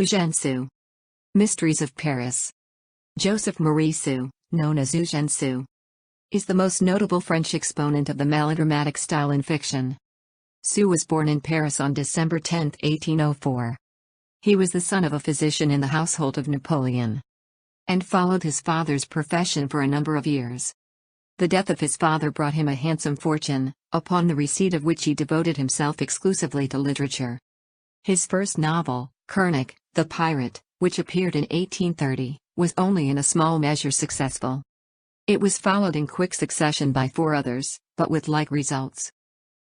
Eugene Sue. Mysteries of Paris. Joseph Marie Sue, known as Eugene Sue, is the most notable French exponent of the melodramatic style in fiction. Sue was born in Paris on December 10, 1804. He was the son of a physician in the household of Napoleon, and followed his father's profession for a number of years. The death of his father brought him a handsome fortune, upon the receipt of which he devoted himself exclusively to literature. His first novel, Chourineur, the Pirate, which appeared in 1830, was only in a small measure successful. It was followed in quick succession by 4 others, but with like results.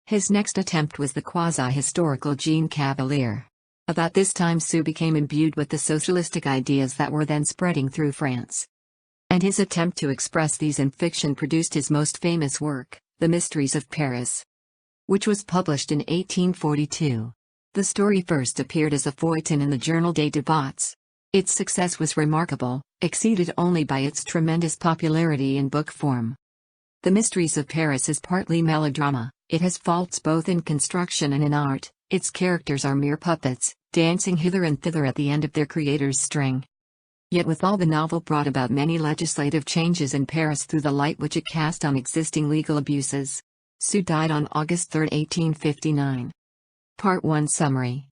His next attempt was the quasi-historical Jean Cavalier. About this time Sue became imbued with the socialistic ideas that were then spreading through France, and his attempt to express these in fiction produced his most famous work, The Mysteries of Paris, which was published in 1842. The story first appeared as a feuilleton in the journal Des Débats. Its success was remarkable, exceeded only by its tremendous popularity in book form. The Mysteries of Paris is partly melodrama. It has faults both in construction and in art. Its characters are mere puppets, dancing hither and thither at the end of their creator's string. Yet withal the novel brought about many legislative changes in Paris through the light which it cast on existing legal abuses. Sue died on August 3, 1859. Part 1 Summary.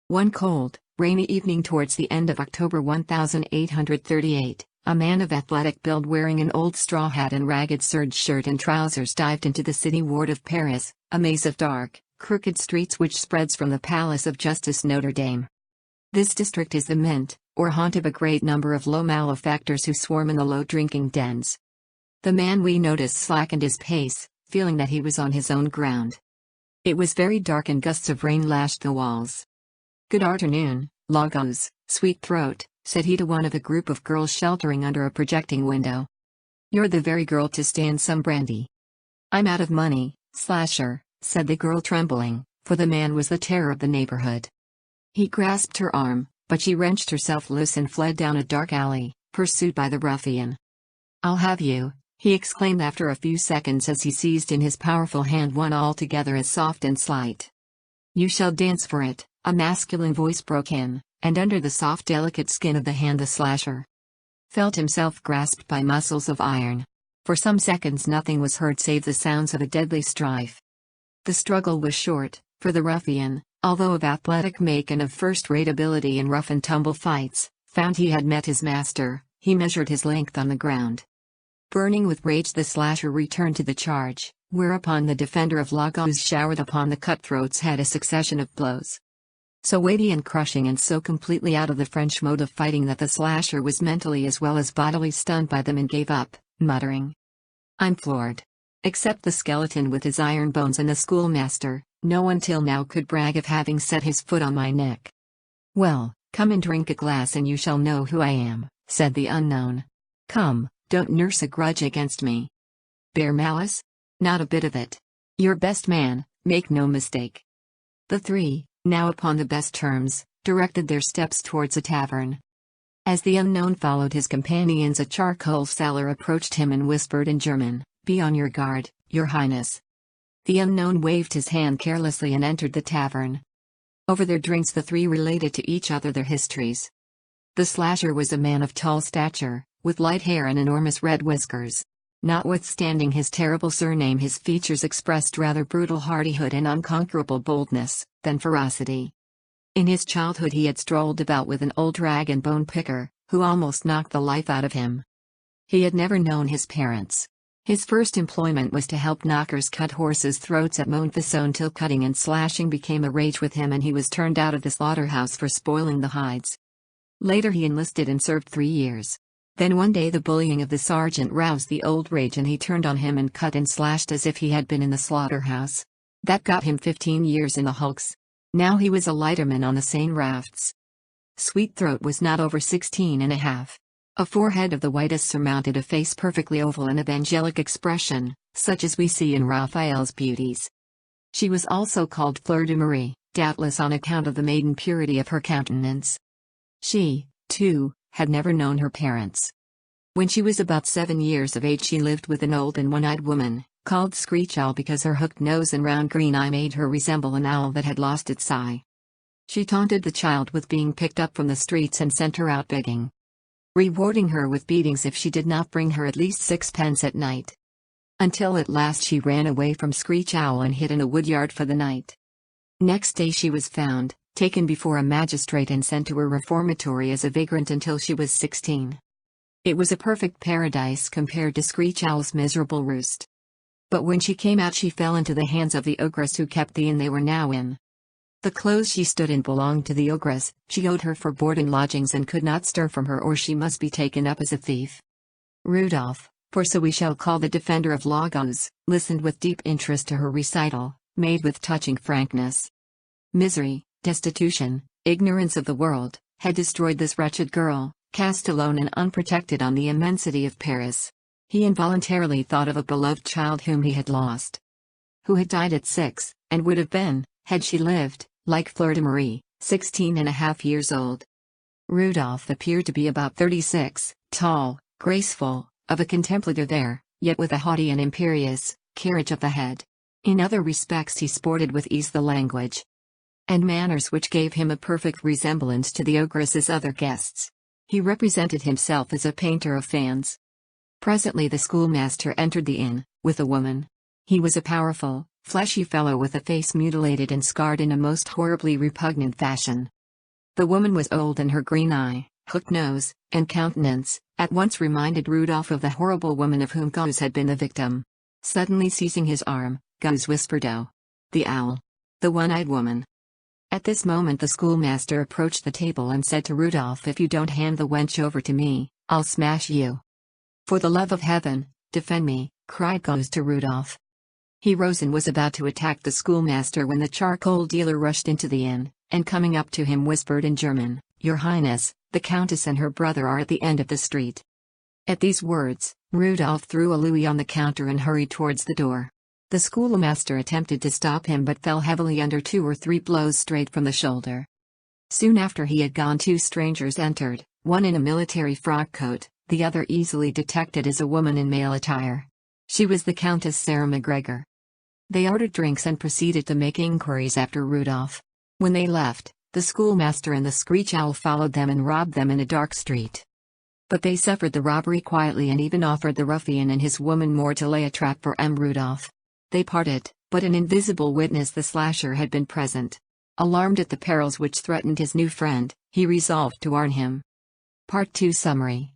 One cold, rainy evening towards the end of October 1838, a man of athletic build wearing an old straw hat and ragged serge shirt and trousers dived into the city ward of Paris, a maze of dark, crooked streets which spreads from the Palace of Justice Notre Dame. This district is the mint, or haunt of a great number of low malefactors who swarm in the low drinking dens. The man we noticed slackened his pace, feeling that he was on his own ground. It was very dark and gusts of rain lashed the walls. "Good afternoon, La Goualeuse, sweet throat," said he to one of a group of girls sheltering under a projecting window. "You're the very girl to stand some brandy." "I'm out of money, Slasher," said the girl trembling, for the man was the terror of the neighborhood. He grasped her arm, but she wrenched herself loose and fled down a dark alley, pursued by the ruffian. "I'll have you," he exclaimed after a few seconds as he seized in his powerful hand one altogether as soft and slight. "You shall dance for it," a masculine voice broke in, and under the soft delicate skin of the hand the Slasher felt himself grasped by muscles of iron. For some seconds nothing was heard save the sounds of a deadly strife. The struggle was short, for the ruffian, although of athletic make and of first-rate ability in rough-and-tumble fights, found he had met his master. He measured his length on the ground. Burning with rage the Slasher returned to the charge, whereupon the defender of La Goualeuse showered upon the cutthroat's head a succession of blows, so weighty and crushing and so completely out of the French mode of fighting that the Slasher was mentally as well as bodily stunned by them and gave up, muttering, "I'm floored." Except the skeleton with his iron bones and the schoolmaster, no one till now could brag of having set his foot on my neck. "Well, come and drink a glass and you shall know who I am," said the unknown. "Come, don't nurse a grudge against me." "Bear malice? Not a bit of it. Your best man, make no mistake." The three, now upon the best terms, directed their steps towards a tavern. As the unknown followed his companions, a charcoal seller approached him and whispered in German, "Be on your guard, your highness." The unknown waved his hand carelessly and entered the tavern. Over their drinks the three related to each other their histories. The Slasher was a man of tall stature, with light hair and enormous red whiskers. Notwithstanding his terrible surname, his features expressed rather brutal hardihood and unconquerable boldness, than ferocity. In his childhood he had strolled about with an old rag and bone picker, who almost knocked the life out of him. He had never known his parents. His first employment was to help knockers cut horses' throats at Montfaucon till cutting and slashing became a rage with him and he was turned out of the slaughterhouse for spoiling the hides. Later he enlisted and served 3 years. Then one day the bullying of the sergeant roused the old rage and he turned on him and cut and slashed as if he had been in the slaughterhouse. That got him 15 years in the hulks. Now he was a lighterman on the Seine rafts. Sweetthroat was not over 16 and a half. A forehead of the whitest surmounted a face perfectly oval and of angelic expression, such as we see in Raphael's beauties. She was also called Fleur de Marie, doubtless on account of the maiden purity of her countenance. She, too, had never known her parents. When she was about 7 years of age she lived with an old and one-eyed woman, called Screech Owl because her hooked nose and round green eye made her resemble an owl that had lost its eye. She taunted the child with being picked up from the streets and sent her out begging, rewarding her with beatings if she did not bring her at least sixpence at night. Until at last she ran away from Screech Owl and hid in a woodyard for the night. Next day she was found, taken before a magistrate and sent to a reformatory as a vagrant until she was 16. It was a perfect paradise compared to Screech Owl's miserable roost. But when she came out she fell into the hands of the ogress who kept the inn they were now in. The clothes she stood in belonged to the ogress, she owed her for board and lodgings and could not stir from her or she must be taken up as a thief. Rudolph, for so we shall call the defender of La Goualeuse, listened with deep interest to her recital, made with touching frankness. Misery, destitution, ignorance of the world, had destroyed this wretched girl, cast alone and unprotected on the immensity of Paris. He involuntarily thought of a beloved child whom he had lost, who had died at 6, and would have been, had she lived, like Fleur de Marie, 16½ years old. Rudolph appeared to be about 36, tall, graceful, of a contemplative air, yet with a haughty and imperious carriage of the head. In other respects he sported with ease the language and manners which gave him a perfect resemblance to the ogress's other guests. He represented himself as a painter of fans. Presently the schoolmaster entered the inn, with a woman. He was a powerful, fleshy fellow with a face mutilated and scarred in a most horribly repugnant fashion. The woman was old and her green eye, hooked nose, and countenance, at once reminded Rudolph of the horrible woman of whom Goualeuse had been the victim. Suddenly seizing his arm, Goualeuse whispered, "Oh, the owl. The one-eyed woman." At this moment the schoolmaster approached the table and said to Rudolph, "If you don't hand the wench over to me, I'll smash you." "For the love of heaven, defend me," cried Goualeuse to Rudolph. He rose and was about to attack the schoolmaster when the charcoal dealer rushed into the inn, and coming up to him whispered in German, "Your Highness, the Countess and her brother are at the end of the street." At these words, Rudolph threw a louis on the counter and hurried towards the door. The schoolmaster attempted to stop him but fell heavily under 2 or 3 blows straight from the shoulder. Soon after he had gone 2 strangers entered, one in a military frock coat, the other easily detected as a woman in male attire. She was the Countess Sarah MacGregor. They ordered drinks and proceeded to make inquiries after Rudolph. When they left, the schoolmaster and the Screech Owl followed them and robbed them in a dark street. But they suffered the robbery quietly and even offered the ruffian and his woman more to lay a trap for Rudolph. They parted, but an invisible witness, the slasher, had been present. Alarmed at the perils which threatened his new friend, he resolved to warn him. Part 2 Summary.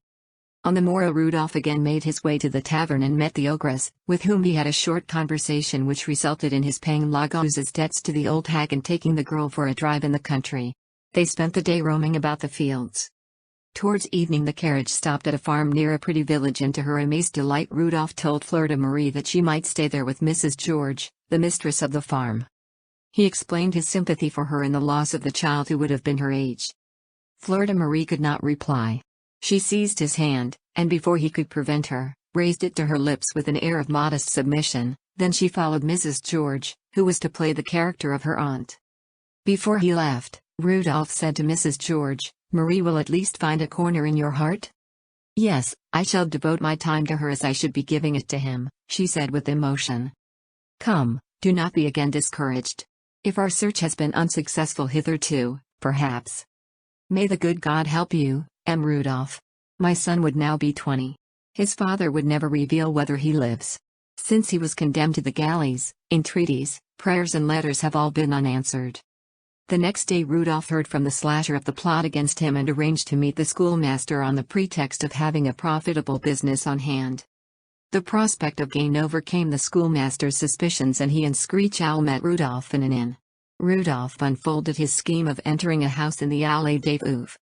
On the morrow Rudolph again made his way to the tavern and met the ogress, with whom he had a short conversation which resulted in his paying La Goualeuse debts to the old hag and taking the girl for a drive in the country. They spent the day roaming about the fields. Towards evening the carriage stopped at a farm near a pretty village, and to her amazed delight Rudolph told Fleur de Marie that she might stay there with Mrs. George, the mistress of the farm. He explained his sympathy for her in the loss of the child who would have been her age. Fleur de Marie could not reply. She seized his hand, and before he could prevent her, raised it to her lips with an air of modest submission. Then she followed Mrs. George, who was to play the character of her aunt. Before he left, Rudolph said to Mrs. George, "Marie will at least find a corner in your heart?" "Yes, I shall devote my time to her as I should be giving it to him," she said with emotion. "Come, do not be again discouraged. If our search has been unsuccessful hitherto, perhaps. May the good God help you, Rudolph. My son would now be 20. His father would never reveal whether he lives. Since he was condemned to the galleys, entreaties, prayers and letters have all been unanswered." The next day Rudolph heard from the slasher of the plot against him and arranged to meet the schoolmaster on the pretext of having a profitable business on hand. The prospect of gain overcame the schoolmaster's suspicions, and he and Screech Owl met Rudolph in an inn. Rudolph unfolded his scheme of entering a house in the Allée des Veuves,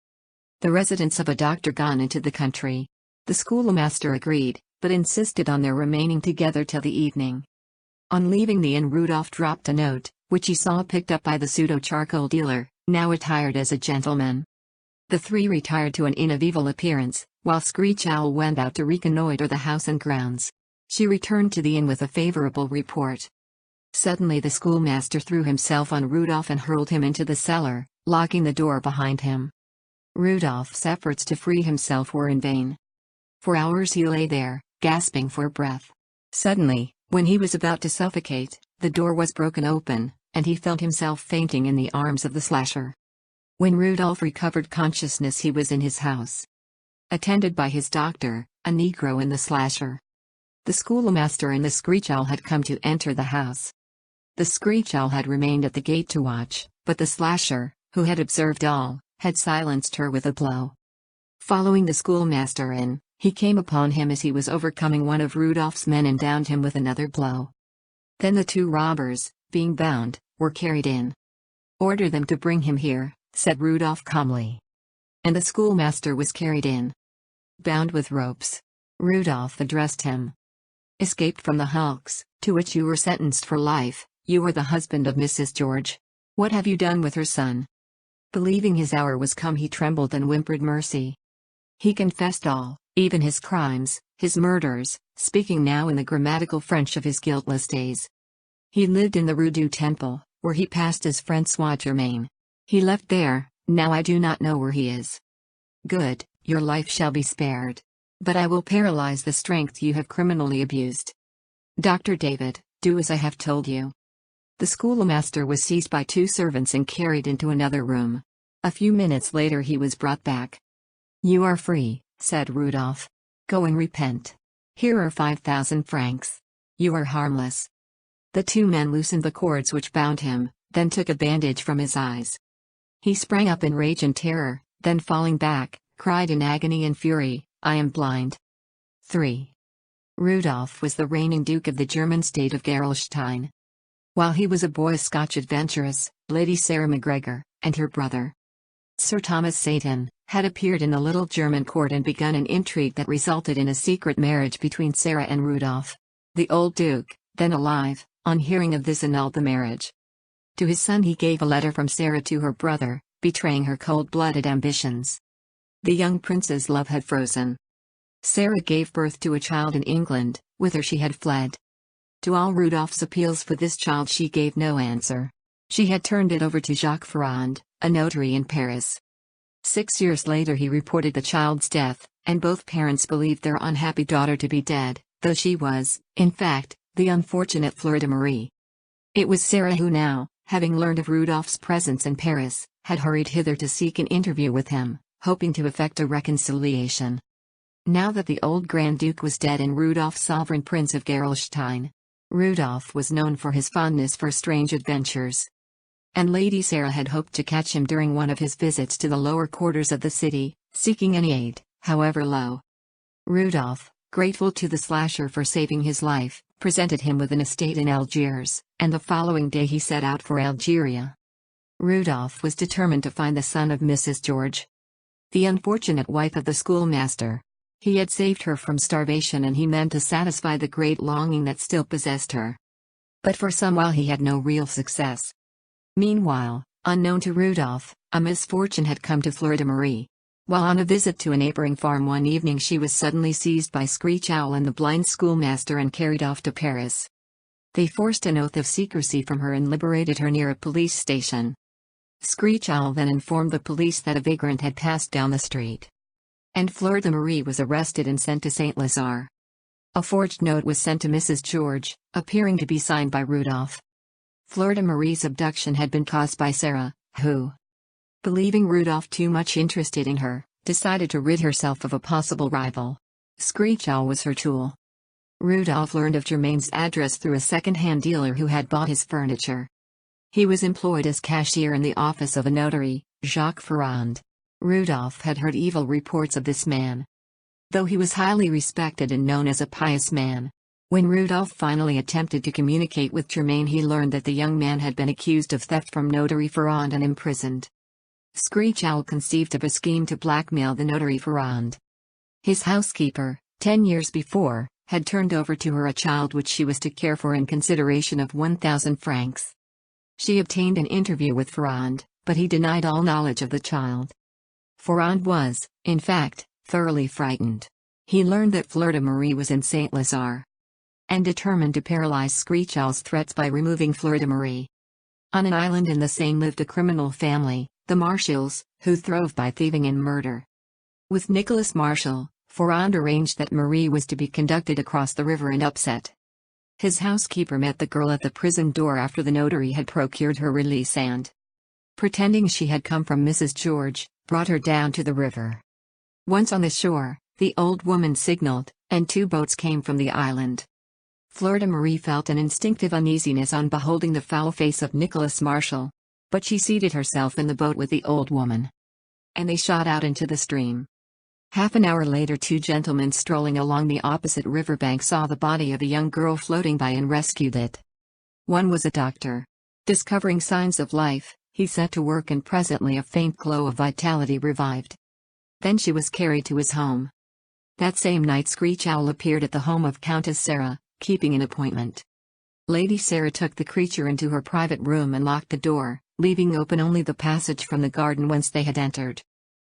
the residence of a doctor gone into the country. The schoolmaster agreed, but insisted on their remaining together till the evening. On leaving the inn Rudolph dropped a note, which he saw picked up by the pseudo-charcoal dealer, now attired as a gentleman. The three retired to an inn of evil appearance, while Screech Owl went out to reconnoiter the house and grounds. She returned to the inn with a favorable report. Suddenly the schoolmaster threw himself on Rudolph and hurled him into the cellar, locking the door behind him. Rudolph's efforts to free himself were in vain. For hours he lay there, gasping for breath. Suddenly, when he was about to suffocate, the door was broken open, and he felt himself fainting in the arms of the slasher. When Rudolph recovered consciousness, he was in his house, attended by his doctor, a Negro and the slasher. The schoolmaster and the screech owl had come to enter the house. The screech owl had remained at the gate to watch, but the slasher, who had observed all, had silenced her with a blow. Following the schoolmaster in, he came upon him as he was overcoming one of Rudolph's men and downed him with another blow. Then the two robbers, being bound, were carried in. "Order them to bring him here," said Rudolph calmly. And the schoolmaster was carried in, bound with ropes. Rudolph addressed him. "Escaped from the hulks, to which you were sentenced for life, you were the husband of Mrs. George. What have you done with her son?" Believing his hour was come, he trembled and whimpered mercy. He confessed all, even his crimes, his murders, speaking now in the grammatical French of his guiltless days. He lived in the Rue du Temple, where he passed as François Germain. He left there, now I do not know where he is. "Good, your life shall be spared. But I will paralyze the strength you have criminally abused. Dr. David, do as I have told you." The schoolmaster was seized by two servants and carried into another room. A few minutes later he was brought back. "You are free," said Rudolph. "Go and repent. Here are 5,000 francs. You are harmless." The two men loosened the cords which bound him, then took a bandage from his eyes. He sprang up in rage and terror, then falling back, cried in agony and fury, "I am blind." 3. Rudolph was the reigning Duke of the German state of Gerolstein. While he was a boy, a Scotch adventuress, Lady Sarah Macgregor, and her brother, Sir Thomas Satan, had appeared in the little German court and begun an intrigue that resulted in a secret marriage between Sarah and Rudolph. The old Duke, then alive, on hearing of this annulled the marriage. To his son he gave a letter from Sarah to her brother, betraying her cold-blooded ambitions. The young prince's love had frozen. Sarah gave birth to a child in England, whither she had fled. To all Rudolph's appeals for this child she gave no answer. She had turned it over to Jacques Ferrand, a notary in Paris. 6 years later he reported the child's death, and both parents believed their unhappy daughter to be dead, though she was, in fact, the unfortunate Fleur de Marie. It was Sarah who now, having learned of Rudolph's presence in Paris, had hurried hither to seek an interview with him, hoping to effect a reconciliation. Now that the old Grand Duke was dead and Rudolph sovereign prince of Gerolstein, Rudolph was known for his fondness for strange adventures. And Lady Sarah had hoped to catch him during one of his visits to the lower quarters of the city, seeking any aid, however low. Rudolph, grateful to the slasher for saving his life, presented him with an estate in Algiers, and the following day he set out for Algeria. Rudolph was determined to find the son of Mrs. George, the unfortunate wife of the schoolmaster. He had saved her from starvation and he meant to satisfy the great longing that still possessed her. But for some while he had no real success. Meanwhile, unknown to Rudolph, a misfortune had come to Fleur de Marie. While on a visit to a neighboring farm one evening she was suddenly seized by Screech Owl and the blind schoolmaster and carried off to Paris. They forced an oath of secrecy from her and liberated her near a police station. Screech Owl then informed the police that a vagrant had passed down the street, and Fleur de Marie was arrested and sent to Saint Lazare. A forged note was sent to Mrs. George, appearing to be signed by Rudolph. Fleur de Marie's abduction had been caused by Sarah, who, believing Rudolph too much interested in her, decided to rid herself of a possible rival. Screech Owl was her tool. Rudolph learned of Germain's address through a second-hand dealer who had bought his furniture. He was employed as cashier in the office of a notary, Jacques Ferrand. Rudolph had heard evil reports of this man, though he was highly respected and known as a pious man. When Rudolph finally attempted to communicate with Germain, he learned that the young man had been accused of theft from notary Ferrand and imprisoned. Screech Owl conceived of a scheme to blackmail the notary Ferrand. His housekeeper, 10 years before, had turned over to her a child which she was to care for in consideration of 1,000 francs. She obtained an interview with Ferrand, but he denied all knowledge of the child. Ferrand was, in fact, thoroughly frightened. He learned that Fleur de Marie was in Saint Lazare, and determined to paralyze Screech Owl's threats by removing Fleur de Marie. On an island in the Seine lived a criminal family, the Marshalls, who throve by thieving and murder. With Nicholas Marshall, Ferrand arranged that Marie was to be conducted across the river and upset. His housekeeper met the girl at the prison door after the notary had procured her release and pretending she had come from Mrs. George, brought her down to the river. Once on the shore, the old woman signaled, and 2 boats came from the island. Fleur de Marie felt an instinctive uneasiness on beholding the foul face of Nicholas Marshall. But she seated herself in the boat with the old woman. And they shot out into the stream. Half an hour later 2 gentlemen strolling along the opposite riverbank saw the body of a young girl floating by and rescued it. One was a doctor. Discovering signs of life, he set to work and presently a faint glow of vitality revived. Then she was carried to his home. That same night Screech Owl appeared at the home of Countess Sarah, keeping an appointment. Lady Sarah took the creature into her private room and locked the door, leaving open only the passage from the garden whence they had entered.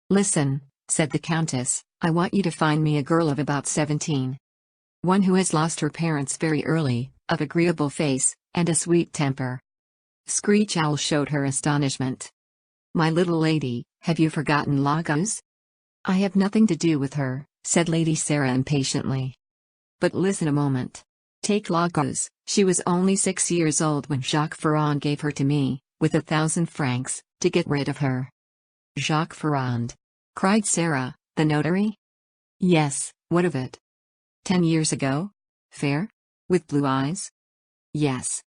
"Listen," said the Countess, "I want you to find me a girl of about 17. One who has lost her parents very early, of agreeable face, and a sweet temper." Screech Owl showed her astonishment. "My little lady, have you forgotten La Goualeuse?" "I have nothing to do with her," said Lady Sarah impatiently. "But listen a moment. Take La Goualeuse, she was only 6 years old when Jacques Ferrand gave her to me, with 1,000 francs, to get rid of her." "Jacques Ferrand?" cried Sarah, "the notary?" "Yes, what of it?" "10 years ago? Fair? With blue eyes?" "Yes."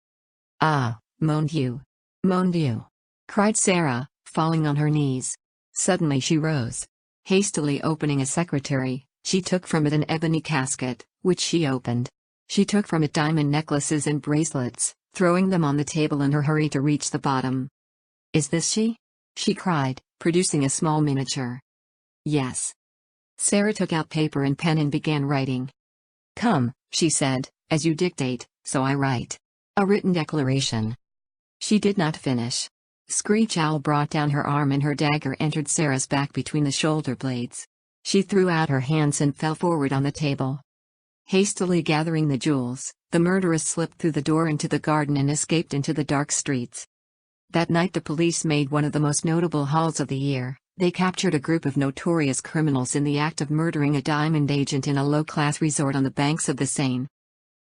"Ah, mon Dieu! Mon Dieu!" cried Sarah, falling on her knees. Suddenly she rose. Hastily opening a secretary, she took from it an ebony casket, which she opened. She took from it diamond necklaces and bracelets, throwing them on the table in her hurry to reach the bottom. "Is this she?" she cried, producing a small miniature. "Yes." Sarah took out paper and pen and began writing. "Come," she said, "as you dictate, so I write. A written declaration." She did not finish. Screech Owl brought down her arm and her dagger entered Sarah's back between the shoulder blades. She threw out her hands and fell forward on the table. Hastily gathering the jewels, the murderess slipped through the door into the garden and escaped into the dark streets. That night the police made one of the most notable hauls of the year. They captured a group of notorious criminals in the act of murdering a diamond agent in a low-class resort on the banks of the Seine.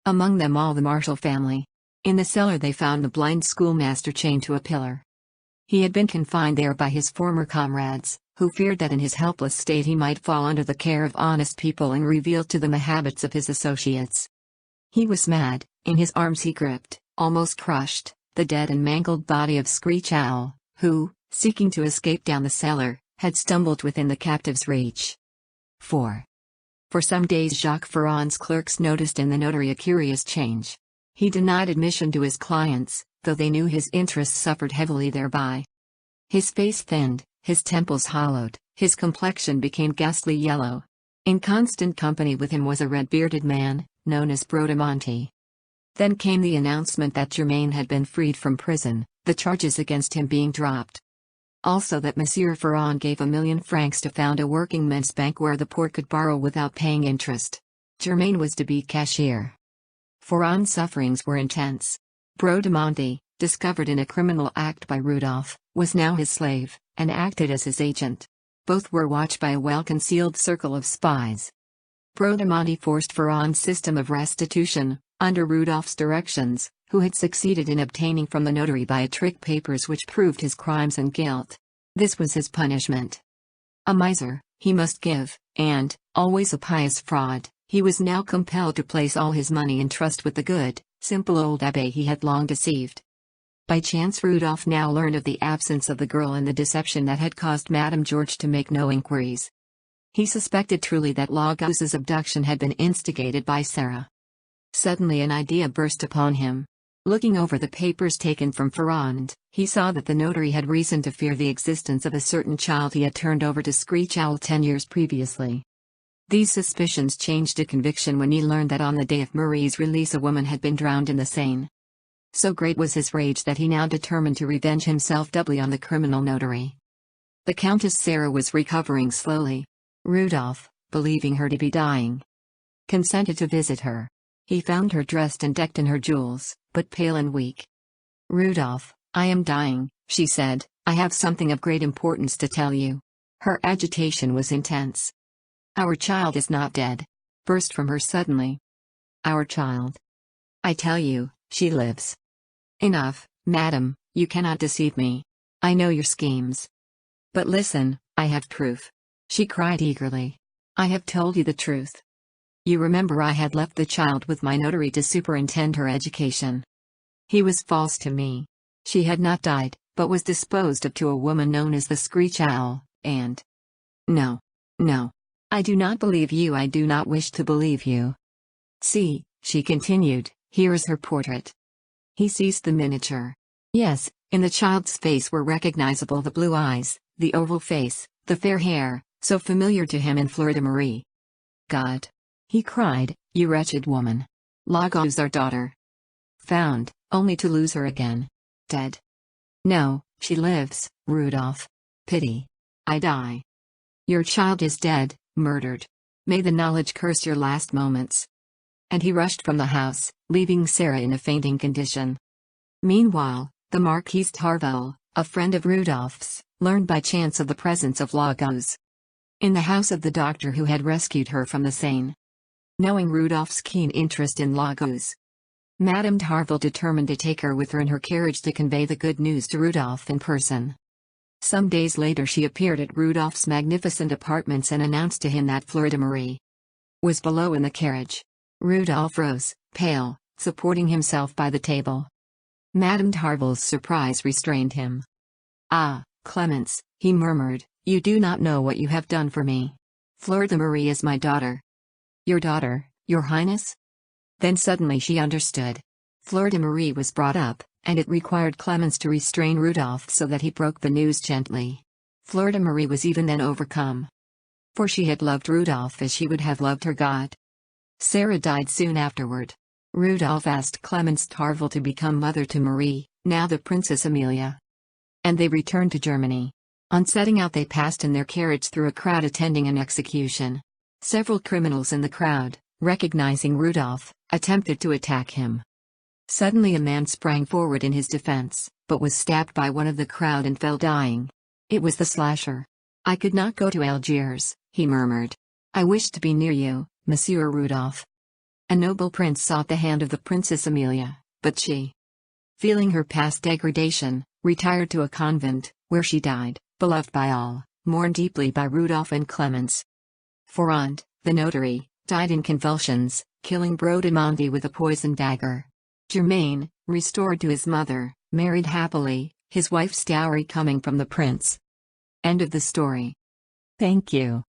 Among them all the Marshall family. In the cellar they found the blind schoolmaster chained to a pillar. He had been confined there by his former comrades, who feared that in his helpless state he might fall under the care of honest people and reveal to them the habits of his associates. He was mad. In his arms he gripped, almost crushed, the dead and mangled body of Screech Owl, who, seeking to escape down the cellar, had stumbled within the captive's reach. 4. For some days Jacques Ferrand's clerks noticed in the notary a curious change. He denied admission to his clients, though they knew his interests suffered heavily thereby. His face thinned, his temples hollowed, his complexion became ghastly yellow. In constant company with him was a red-bearded man, known as Bradamanti. Then came the announcement that Germain had been freed from prison, the charges against him being dropped. Also that Monsieur Ferrand gave 1,000,000 francs to found a working men's bank where the poor could borrow without paying interest. Germain was to be cashier. Ferrand's sufferings were intense. Bradamanti, discovered in a criminal act by Rudolph, was now his slave, and acted as his agent. Both were watched by a well-concealed circle of spies. Bradamanti forced Ferrand's system of restitution, under Rudolph's directions, who had succeeded in obtaining from the notary by a trick papers which proved his crimes and guilt. This was his punishment. A miser, he must give, and, always a pious fraud, he was now compelled to place all his money in trust with the good, simple old abbé he had long deceived. By chance Rudolph now learned of the absence of the girl and the deception that had caused Madame George to make no inquiries. He suspected truly that La Goualeuse abduction had been instigated by Sarah. Suddenly an idea burst upon him. Looking over the papers taken from Ferrand, he saw that the notary had reason to fear the existence of a certain child he had turned over to Screech Owl 10 years previously. These suspicions changed to conviction when he learned that on the day of Marie's release a woman had been drowned in the Seine. So great was his rage that he now determined to revenge himself doubly on the criminal notary. The Countess Sarah was recovering slowly. Rudolph, believing her to be dying, consented to visit her. He found her dressed and decked in her jewels, but pale and weak. "Rudolph, I am dying," she said. "I have something of great importance to tell you." Her agitation was intense. "Our child is not dead," burst from her suddenly. "Our child? I tell you, she lives." "Enough, madam, you cannot deceive me." I know your schemes. But listen, I have proof. She cried eagerly. I have told you the truth. You remember I had left the child with my notary to superintend her education. He was false to me. She had not died, but was disposed of to a woman known as the Screech Owl, and... No. No. I do not believe you. I do not wish to believe you. See, she continued, here is her portrait. He seized the miniature. Yes, in the child's face were recognizable the blue eyes, the oval face, the fair hair, so familiar to him in Fleur de Marie. God! He cried, you wretched woman. La Goualeuse, our daughter. Found, only to lose her again. Dead. No, she lives, Rudolph. Pity. I die. Your child is dead, murdered. May the knowledge curse your last moments. And he rushed from the house, leaving Sarah in a fainting condition. Meanwhile, the Marquise Tarvel, a friend of Rudolph's, learned by chance of the presence of La Goualeuse in the house of the doctor who had rescued her from the Seine. Knowing Rudolph's keen interest in La Goualeuse, Madame Tarvel determined to take her with her in her carriage to convey the good news to Rudolph in person. Some days later she appeared at Rudolph's magnificent apartments and announced to him that Fleur de Marie was below in the carriage. Rudolph rose, pale, supporting himself by the table. Madame Tarvel's surprise restrained him. Ah, Clemence, he murmured, you do not know what you have done for me. Fleur de Marie is my daughter. Your daughter, your highness? Then suddenly she understood. Fleur de Marie was brought up, and it required Clemence to restrain Rudolph so that he broke the news gently. Fleur de Marie was even then overcome. For she had loved Rudolph as she would have loved her God. Sarah died soon afterward. Rudolph asked Clemence Tarvel to become mother to Marie, now the Princess Amelia. And they returned to Germany. On setting out they passed in their carriage through a crowd attending an execution. Several criminals in the crowd, recognizing Rudolph, attempted to attack him. Suddenly a man sprang forward in his defense, but was stabbed by one of the crowd and fell dying. It was the slasher. I could not go to Algiers, he murmured. I wished to be near you, Monsieur Rudolph. A noble prince sought the hand of the Princess Amelia, but she, feeling her past degradation, retired to a convent, where she died, beloved by all, mourned deeply by Rudolph and Clemence. Forant, the notary, died in convulsions, killing Brodemondie with a poisoned dagger. Germain, restored to his mother, married happily, his wife's dowry coming from the prince. End of the story. Thank you.